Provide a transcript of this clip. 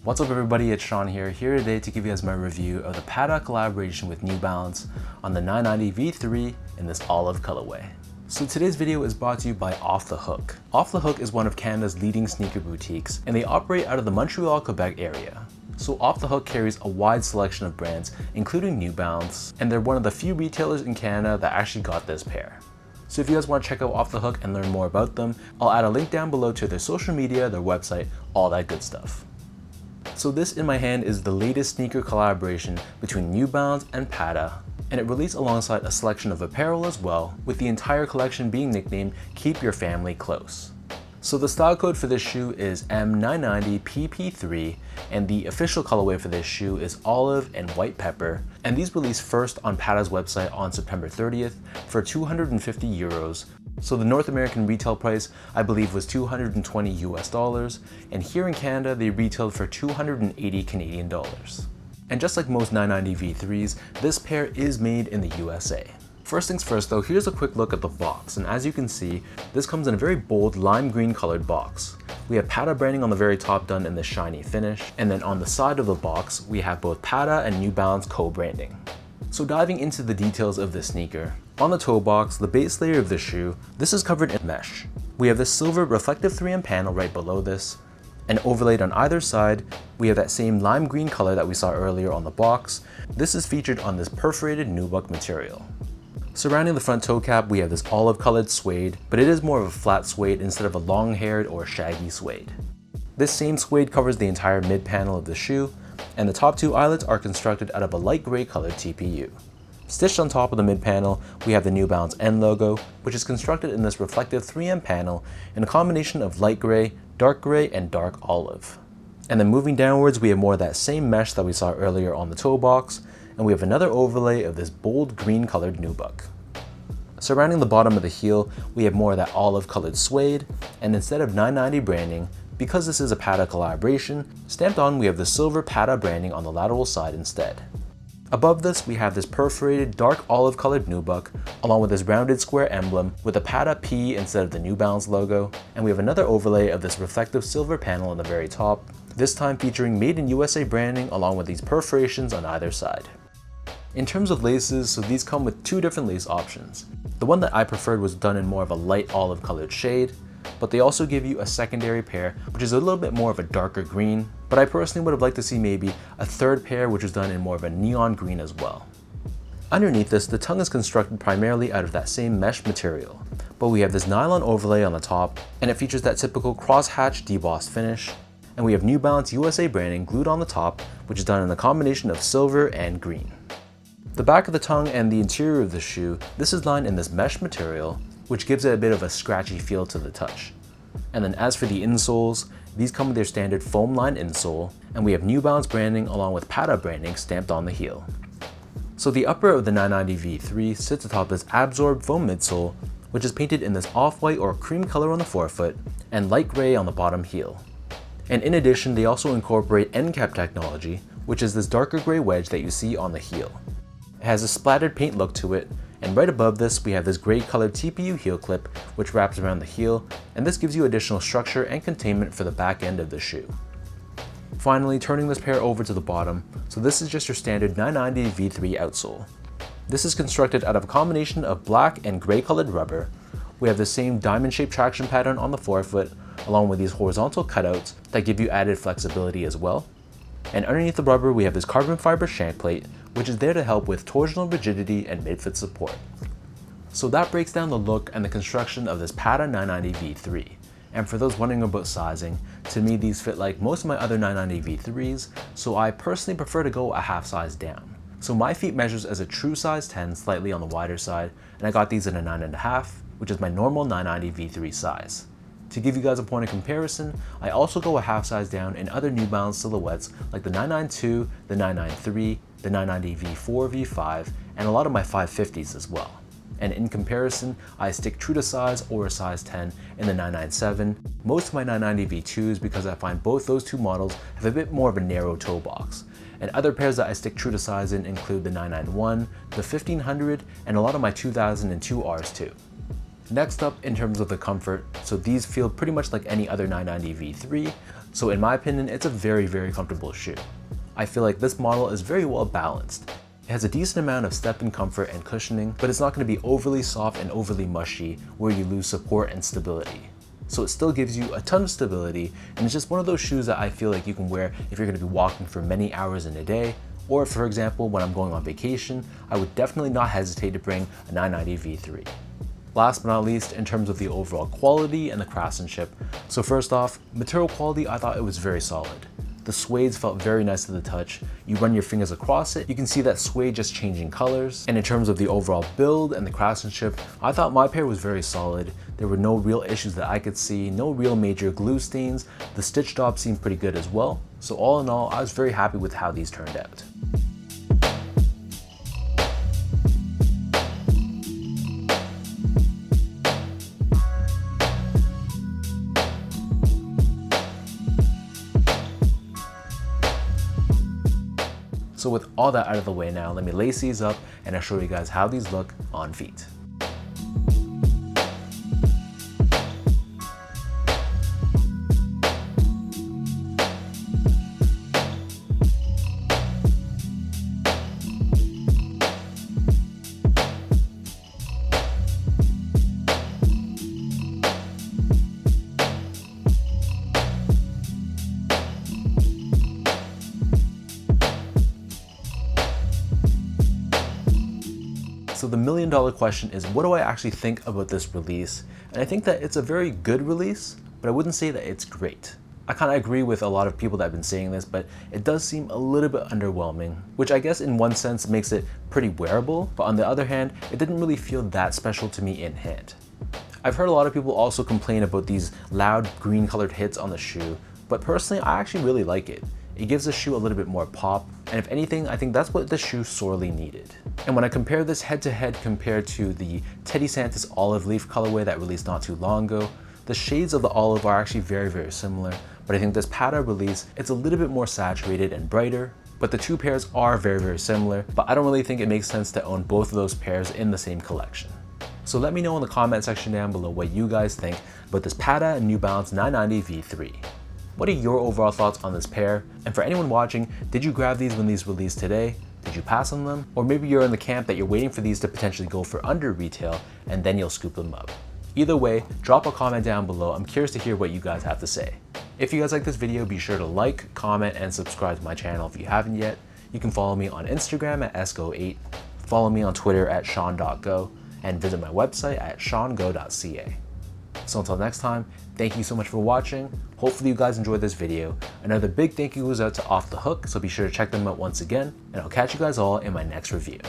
What's up everybody, it's Sean here today to give you guys my review of the Patta collaboration with New Balance on the 990 V3 in this olive colorway. So today's video is brought to you by Off the Hook. Off the Hook is one of Canada's leading sneaker boutiques and they operate out of the Montreal, Quebec area. So Off the Hook carries a wide selection of brands including New Balance, and they're one of the few retailers in Canada that actually got this pair. So if you guys want to check out Off the Hook and learn more about them, I'll add a link down below to their social media, their website, all that good stuff. So this in my hand is the latest sneaker collaboration between New Balance and Patta, and it released alongside a selection of apparel as well, with the entire collection being nicknamed Keep Your Family Close. So the style code for this shoe is M990PP3, and the official colorway for this shoe is olive and white pepper, and these released first on Patta's website on September 30th for 250 euros. So the North American retail price, I believe, was 220 US dollars, and here in Canada they retailed for 280 Canadian dollars. And just like most 990 V3s, this pair is made in the USA. First things first though, here's a quick look at the box, and as you can see, this comes in a very bold lime green colored box. We have Patta branding on the very top done in this shiny finish, and then on the side of the box, we have both Patta and New Balance co-branding. So diving into the details of this sneaker, on the toe box, the base layer of the shoe, this is covered in mesh. We have this silver reflective 3M panel right below this, and overlaid on either side, we have that same lime green color that we saw earlier on the box. This is featured on this perforated nubuck material. Surrounding the front toe cap, we have this olive colored suede, but it is more of a flat suede instead of a long-haired or shaggy suede. This same suede covers the entire mid panel of the shoe, and the top two eyelets are constructed out of a light gray colored TPU. Stitched on top of the mid panel, we have the New Balance N logo, which is constructed in this reflective 3M panel in a combination of light gray, and dark olive. And then moving downwards, we have more of that same mesh that we saw earlier on the toe box, and we have another overlay of this bold green colored nubuck. Surrounding the bottom of the heel, we have more of that olive colored suede, and instead of 990 branding, because this is a Patta collaboration, stamped on we have the silver Patta branding on the lateral side instead. Above this, we have this perforated dark olive colored nubuck, along with this rounded square emblem with a Patta P instead of the New Balance logo, and we have another overlay of this reflective silver panel on the very top, this time featuring Made in USA branding along with these perforations on either side. In terms of laces, so these come with two different lace options. The one that I preferred was done in more of a light olive colored shade, but they also give you a secondary pair which is a little bit more of a darker green, but I personally would have liked to see maybe a third pair which is done in more of a neon green as well. Underneath this, the tongue is constructed primarily out of that same mesh material, but we have this nylon overlay on the top, and it features that typical crosshatch debossed finish, and we have New Balance USA branding glued on the top, which is done in a combination of silver and green. The back of the tongue and the interior of the shoe, this is lined in this mesh material, which gives it a bit of a scratchy feel to the touch. And then as for the insoles, these come with their standard foam lined insole, and we have New Balance branding along with Patta branding stamped on the heel. So the upper of the 990 V3 sits atop this absorbed foam midsole, which is painted in this off-white or cream color on the forefoot and light gray on the bottom heel. And in addition, they also incorporate end cap technology, which is this darker gray wedge that you see on the heel. It has a splattered paint look to it, and right above this we have this gray colored TPU heel clip which wraps around the heel, and this gives you additional structure and containment for the back end of the shoe. Finally, turning this pair over to the bottom, so this is just your standard 990 V3 outsole. This is constructed out of a combination of black and gray colored rubber. We have the same diamond shaped traction pattern on the forefoot, along with these horizontal cutouts that give you added flexibility as well. And underneath the rubber we have this carbon fiber shank plate, which is there to help with torsional rigidity and mid-foot support. So that breaks down the look and the construction of this Patta 990 V3. And for those wondering about sizing, to me these fit like most of my other 990 V3s, so I personally prefer to go a half size down. So my feet measures as a true size 10, slightly on the wider side, and I got these in a 9.5, which is my normal 990 V3 size. To give you guys a point of comparison, I also go a half size down in other New Balance silhouettes like the 992, the 993, the 990 V4, V5, and a lot of my 550s as well. And in comparison, I stick true to size or a size 10 in the 997, most of my 990 V2s because I find both those two models have a bit more of a narrow toe box. And other pairs that I stick true to size in include the 991, the 1500, and a lot of my 2002 Rs too. Next up, in terms of the comfort, so these feel pretty much like any other 990 V3, So in my opinion, it's a very, very comfortable shoe. I feel like this model is very well balanced. It has a decent amount of step-in comfort and cushioning, but it's not going to be overly soft and overly mushy where you lose support and stability. So it still gives you a ton of stability, and it's just one of those shoes that I feel like you can wear if you're going to be walking for many hours in a day, or for example, when I'm going on vacation, I would definitely not hesitate to bring a 990 V3. Last but not least, in terms of the overall quality and the craftsmanship. So first off, material quality, I thought it was very solid. The suedes felt very nice to the touch. You run your fingers across it, you can see that suede just changing colors. And in terms of the overall build and the craftsmanship, I thought my pair was very solid. There were no real issues that I could see, no real major glue stains. The stitch job seemed pretty good as well. So all in all, I was very happy with how these turned out. So with all that out of the way now, let me lace these up and I'll show you guys how these look on feet. So the million-dollar question is, what do I actually think about this release? And I think that it's a very good release, but I wouldn't say that it's great. I kind of agree with a lot of people that have been saying this, but it does seem a little bit underwhelming, which I guess in one sense makes it pretty wearable, but on the other hand, it didn't really feel that special to me in hand. I've heard a lot of people also complain about these loud green colored hits on the shoe, but personally, I actually really like it. It gives the shoe a little bit more pop, and if anything, I think that's what the shoe sorely needed. And when I compare this head to head compared to the Teddy Santis olive leaf colorway that released not too long ago, the shades of the olive are actually very, very similar, but I think this Patta release, it's a little bit more saturated and brighter, but the two pairs are very, very similar, but I don't really think it makes sense to own both of those pairs in the same collection. So let me know in the comment section down below what you guys think about this Patta and New Balance 990 V3. What are your overall thoughts on this pair? And for anyone watching, did you grab these when these released today? Did you pass on them? Or maybe you're in the camp that you're waiting for these to potentially go for under retail and then you'll scoop them up. Either way, drop a comment down below. I'm curious to hear what you guys have to say. If you guys like this video, be sure to like, comment, and subscribe to my channel if you haven't yet. You can follow me on Instagram at sgo8, follow me on Twitter at sean.go, and visit my website at seango.ca. So until next time, thank you so much for watching. Hopefully you guys enjoyed this video. Another big thank you goes out to Off the Hook, so be sure to check them out once again, and I'll catch you guys all in my next review.